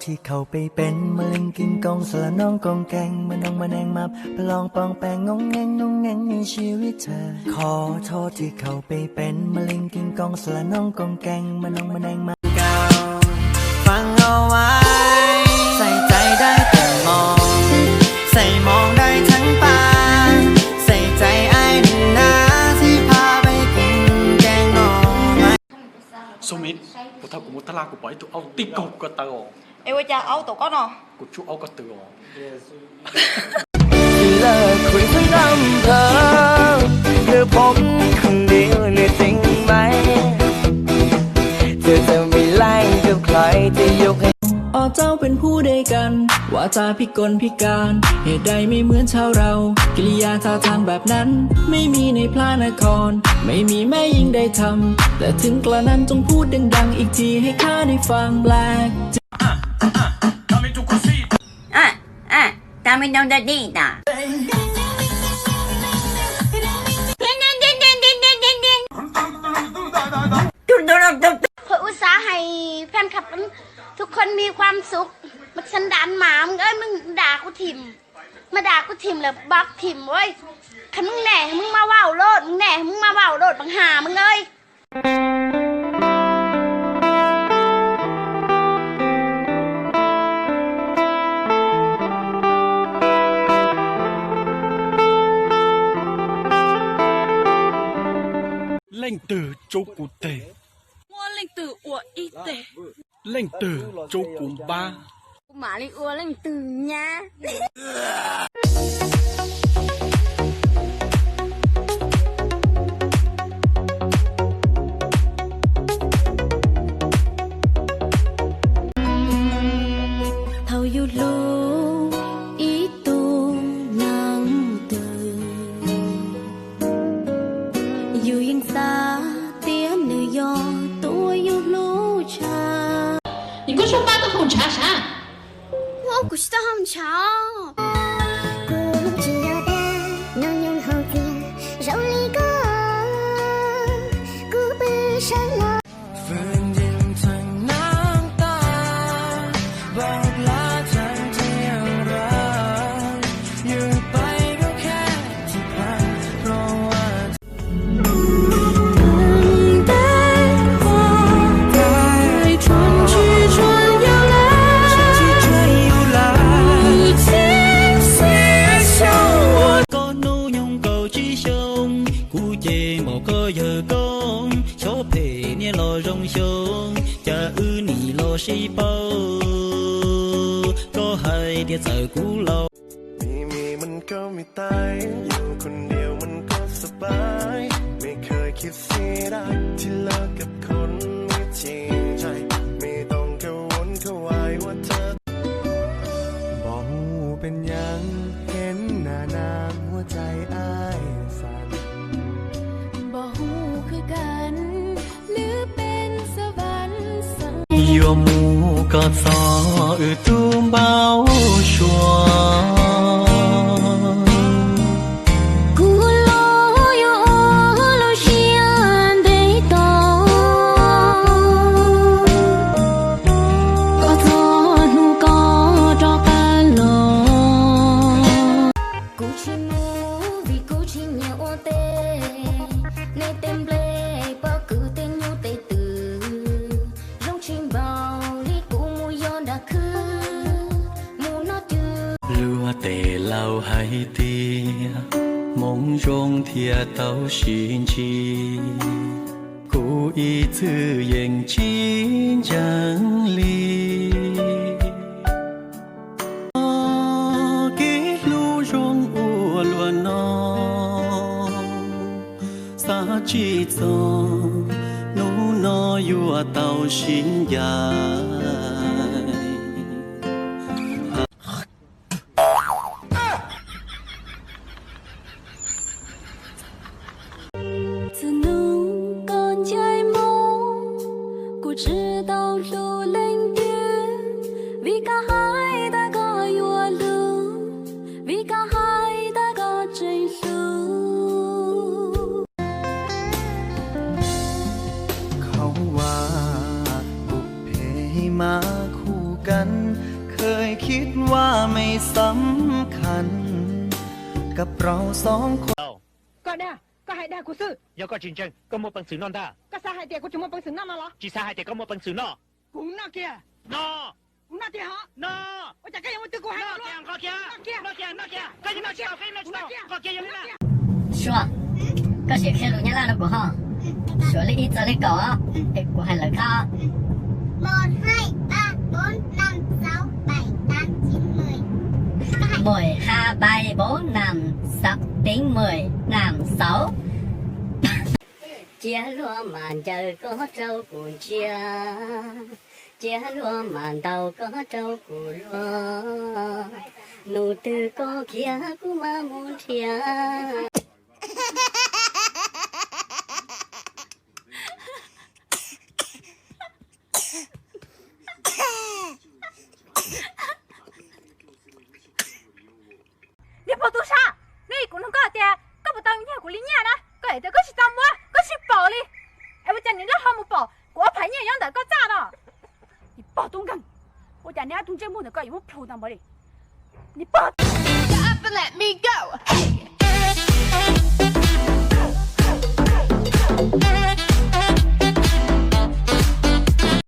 ที่เข้าไปเป็นมะลิงกิงกองสละน้องกองแกงมะนองมะแนงมาประลองปองแปงงงแงงงงแงงในชีวิตเธอขอโทษที่เข้าไปเป็นมะลิงกิงกองสละน้องกองแกงมะนองมะแนงมาเก่าฟังเอาไว้ใส่ใจได้แต่มองใส่มองได้ทั้งตาใส่ใจไอ้หนึ่งนาที่พาไปกินแกงหน่อไม้Sumit, cô thao cũng một thằng của bói tụi ông tích cục cái tao. Em ơi cha ấu tụi con nè. Cô chú ông cái tao. เลิกคุยทั้งอำเภอคือผมคนเดียวเนี่ยจริงไหมเธอจะไม่ไล่กับใครจะยกให้เจ้าเป็นผู้ใดกันว่าจาพิกลพิการเหตุใดไม่เหมือนชาวเรากิริยาท่าทางแบบนั้นไม่มีในพระนครไม่มีแม่ยิ่งได้ทำแต่ถึงกระนั้นจงพูดดังๆอีกทีให้ข้าได้ฟังแปลกDame non da dita.เพื่ออุตสาห์ให้แฟนคลับทุกคนมีความสุขมันสันดานหมามึงเอ้ยมึงด่ากูถิ่มมาด่ากูถิ่มเลยบักถิ่มเว้ยคันมึงแหน่มึงมาว่าวโลดมึงแหน่มึงมาว่าวโลดบังหามึงเอ้ยLệnh từ châu cụ tề. Lệnh từ của y tế. Lệnh từ châu cụ ba. Mà đi ua lệnh từ nha. Thầu yêu lu ý tu nắng từ yêu yên xa tiếng nữ do tôi yêu lu cha. 你给我说八个红茶啥？我不知道红茶。ฝืนยิงทางน้ำตาบอกลาทางที่ยังรักอยู่ไปก็แค่ที่ผ่านเพราะว่า等待花开，春去春又来，无情携手我。có nô nhung cầu chi sông cú chê một cơ giờ công số phê nhẹ lo rong sông cha ư nỉ lo si bao có hai địa giờ cú lâu มีมันก็ไม่ตายอยู่คนเดียวมันก็สบายไม่เคยคิดเสียดายที่เลิกกับคนไม่จริงใจไม่ต้องกังวลเขาวายว่าเธอบอกเป็นยังเห็นหน้านางหัวใจอ้ายสั่น บ่ฮู้คือกันหรือเป็นสวรรค์สัง yêu mu có gió ở tu bao xóa 古老有路线得到，ก็ทอนูก็จอกันลงกูชิมูวิกูชิเนียโอเตในเต็มเปลปะกูเต็นอยู่เตตือลงชิมเบาลิกูมูยอนดาคือมูนอจือ lúa tề lâu hay tia mong rong thia tao xin chi cố ý thư yên chín chẳng ly ký lu rong ua luôn nó xa chi cho nụ nó yua tao xin dài 自能感觉梦，กู知道路冷点，为个海大个远路，为个海大个真路。เขาว่าบุพเพม คิดว่าไม่สำคัญ กับเราสองคน Có nè, có hai đa của sư. Do có chiến tranh, có một bằng sự non ta. Có sao hai tiền của chúng một bằng sự năm mà lo? Chỉ sao hai thì có một bằng sự no. Cũng nó kia. No, Cũng nó kia hả? no. Ôi chả cái gì mà tư của hai No luôn. kìa, có kìa. Nó kia. No kìa, no kìa. Cái gì nó chào, cái gì nó chào. Có kìa giống như nào? 说，嗰時開路一拉到個呵，說你一直你講，一個係嚟卡， 1 2 3 4 5 6 7 8 9 10 10 2 3 4 5 6 đến 10 ngàn 6 chia lúa màn trời có trâu cù chia chia lúa màn đầu có trâu cù lúa nụ từ có kia cũng mà muốn chia你跑多少？你共同搞的，搞不到你还过里年呢？搞的搞是怎么？搞是报的。哎，我讲你这好没报，我怕你养的搞咋了？你报东港，我讲你还同这么的搞有漂亮没的？你报。Up and let me go.